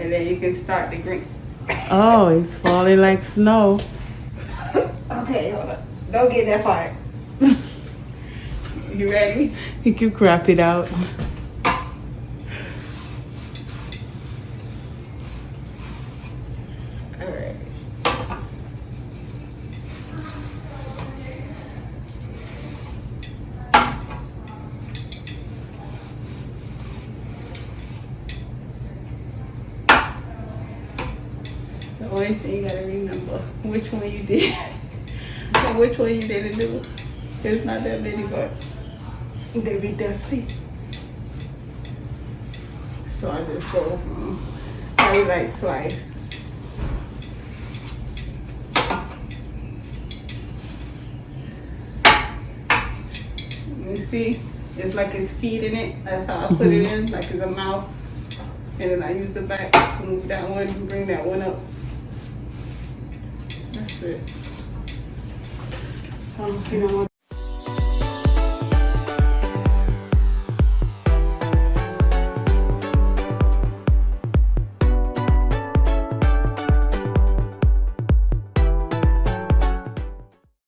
and then you can start the green. Oh, it's falling like snow. Okay, hold on. Don't get that far. You ready? You can crap it out. Alright. The only thing you gotta remember which one you did and which one you didn't do. There's not that many, but they be dusty. So I just go probably like twice. You see, it's like it's feeding it. That's how I put it in, like it's a mouth. And then I use the back to move that one and bring that one up. That's it. You know,